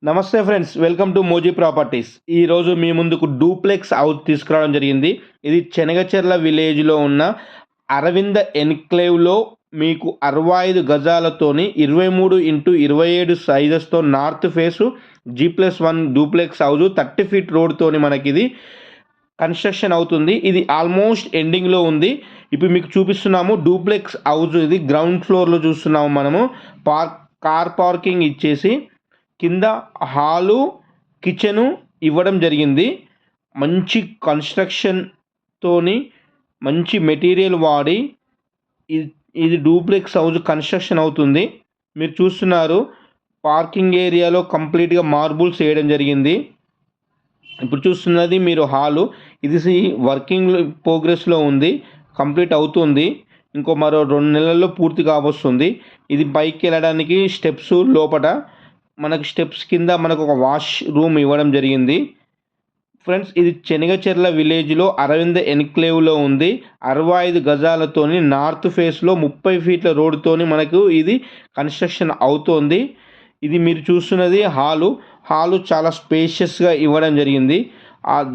నమస్తే friends, welcome to మోజీ properties. ఈరోజు మీ ముందుకు డూప్లెక్స్ హౌస్ తీసుకురావడం జరిగింది. ఇది చెనగచెర్ల విలేజ్లో ఉన్న అరవింద ఎన్క్లేవ్లో మీకు 65 గజాలతోని 23x27 సైజెస్తో north face G+1 duplex house 30 feet రోడ్తోని మనకి ఇది కన్స్ట్రక్షన్ అవుతుంది. ఇది ఆల్మోస్ట్ ఎండింగ్లో ఉంది. ఇప్పుడు మీకు చూపిస్తున్నాము డూప్లెక్స్ హౌస్. ఇది గ్రౌండ్ ఫ్లోర్లో చూస్తున్నాము మనము. కార్ పార్కింగ్ ఇచ్చేసి కింద హాలు కిచెను ఇవ్వడం జరిగింది. మంచి కన్స్ట్రక్షన్తోని మంచి మెటీరియల్ వాడి ఇది డూప్లెక్స్ హౌస్ కన్స్ట్రక్షన్ అవుతుంది. మీరు చూస్తున్నారు పార్కింగ్ ఏరియాలో కంప్లీట్గా మార్బుల్స్ వేయడం జరిగింది. ఇప్పుడు చూస్తున్నది మీరు హాలు. ఇది వర్కింగ్ ప్రోగ్రెస్లో ఉంది, కంప్లీట్ అవుతుంది. మరో 2 నెలల్లో పూర్తి కాబోస్తుంది. ఇది పైకి వెళ్ళడానికి స్టెప్స్, లోపల మనకు స్టెప్స్ కింద మనకు ఒక వాష్ రూమ్ ఇవ్వడం జరిగింది. ఫ్రెండ్స్, ఇది చెనగచెర్ల విలేజ్లో అరవింద ఎన్క్లేవ్లో ఉంది. 65 గజాలతోని నార్త్ ఫేస్లో 30 ఫీట్ల రోడ్డుతోని మనకు ఇది కన్స్ట్రక్షన్ అవుతోంది. ఇది మీరు చూస్తున్నది హాలు చాలా స్పేషియస్గా ఇవ్వడం జరిగింది.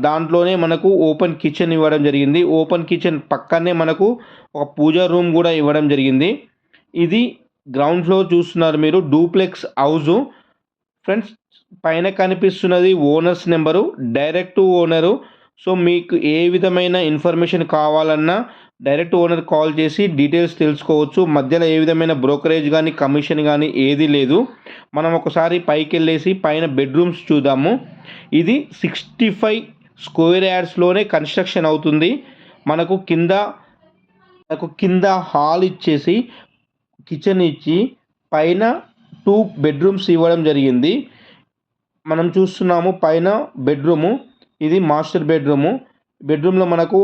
దాంట్లోనే మనకు ఓపెన్ కిచెన్ ఇవ్వడం జరిగింది. ఓపెన్ కిచెన్ పక్కనే మనకు ఒక పూజా రూమ్ కూడా ఇవ్వడం జరిగింది. ఇది గ్రౌండ్ ఫ్లోర్ చూస్తున్నారు మీరు, డూప్లెక్స్ హౌజు. ఫ్రెండ్స్, పైన కనిపిస్తున్నది owners number, direct owner. So మీకు ఏ విధమైన ఇన్ఫర్మేషన్ కావాలన్నా డైరెక్ట్ ఓనర్ కాల్ చేసి డీటెయిల్స్ తెలుసుకోవచ్చు. మధ్యలో ఏ విధమైన బ్రోకరేజ్ కానీ కమిషన్ కానీ ఏది లేదు. మనం ఒకసారి పైకి వెళ్ళేసి పైన బెడ్రూమ్స్ చూద్దాము. ఇది 65 స్క్వేర్ యార్డ్స్లోనే కన్స్ట్రక్షన్ అవుతుంది. మనకు కింద హాల్ ఇచ్చేసి కిచెన్ ఇచ్చి పైన 2 బెడ్రూమ్స్ ఇవ్వడం జరిగింది. మనం చూస్తున్నాము పైన బెడ్రూము, ఇది మాస్టర్ బెడ్రూము. బెడ్రూమ్లో మనకు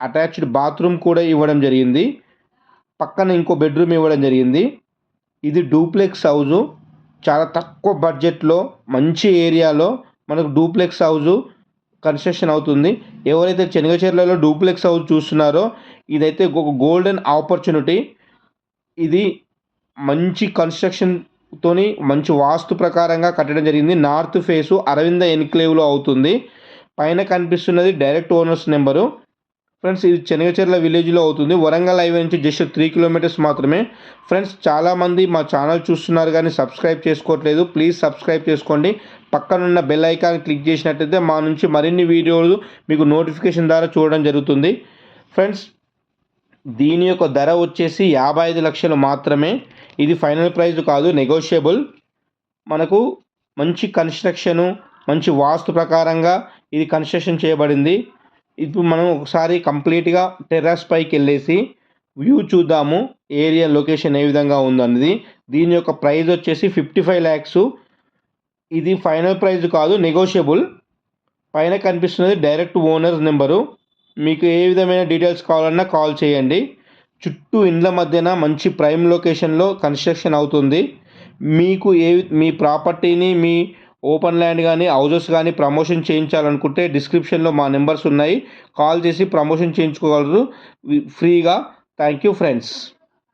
అటాచ్డ్ బాత్రూమ్ కూడా ఇవ్వడం జరిగింది. పక్కన ఇంకో బెడ్రూమ్ ఇవ్వడం జరిగింది. ఇది డూప్లెక్స్ హౌజు. చాలా తక్కువ బడ్జెట్లో మంచి ఏరియాలో మనకు డూప్లెక్స్ హౌజు కన్స్ట్రక్షన్ అవుతుంది. ఎవరైతే చెనగచెర్లలో డూప్లెక్స్ హౌస్ చూస్తున్నారో ఇదైతే ఒక గోల్డెన్ ఆపర్చునిటీ. ఇది మంచి కన్స్ట్రక్షన్తోని మంచి వాస్తు ప్రకారంగా కట్టడం జరిగింది. నార్త్ ఫేసు అరవింద ఎన్క్లేవ్లో అవుతుంది. పైన కనిపిస్తున్నది డైరెక్ట్ ఓనర్స్ నెంబరు. ఫ్రెండ్స్, ఇది చెనగచెర్ల విలేజ్లో అవుతుంది. వరంగల్ హైవే నుంచి జస్ట్ 3 కిలోమీటర్స్ మాత్రమే. ఫ్రెండ్స్, చాలామంది మా ఛానల్ చూస్తున్నారు కానీ సబ్స్క్రైబ్ చేసుకోవట్లేదు. ప్లీజ్ సబ్స్క్రైబ్ చేసుకోండి. పక్కనున్న బెల్ ఐకాన్ క్లిక్ చేసినట్టయితే మా నుంచి మరిన్ని వీడియోలు మీకు నోటిఫికేషన్ ద్వారా చూడడం జరుగుతుంది. ఫ్రెండ్స్, దీని యొక్క ధర వచ్చేసి 55 లక్షలు మాత్రమే. ఇది ఫైనల్ ప్రైస్ కాదు, నెగోషియబుల్. మనకు మంచి కన్స్ట్రక్షను, మంచి వాస్తు ప్రకారంగా ఇది కన్స్ట్రక్షన్ చేయబడింది. ఇప్పుడు మనం ఒకసారి కంప్లీట్గా టెర్రస్ పైకి వెళ్ళేసి వ్యూ చూద్దాము, ఏరియా లొకేషన్ ఏ విధంగా ఉందన్నది. దీని యొక్క ప్రైస్ వచ్చేసి 55 ల్యాక్స్. ఇది ఫైనల్ ప్రైస్ కాదు, నెగోషియబుల్. పైన కనిపిస్తున్నది డైరెక్ట్ ఓనర్ నెంబరు. మీకు ఏ విధమైన డీటెయిల్స్ కావాలన్నా కాల్ చేయండి. చుట్టూ ఇండ్ల మధ్యన మంచి ప్రైమ్ లొకేషన్లో కన్స్ట్రక్షన్ అవుతుంది. మీకు మీ ప్రాపర్టీని, మీ ఓపెన్ ల్యాండ్ కానీ హౌజెస్ కానీ ప్రమోషన్ చేయించాలనుకుంటే డిస్క్రిప్షన్లో మా నెంబర్స్ ఉన్నాయి. కాల్ చేసి ప్రమోషన్ చేయించుకోగలరు ఫ్రీగా. Thank you friends.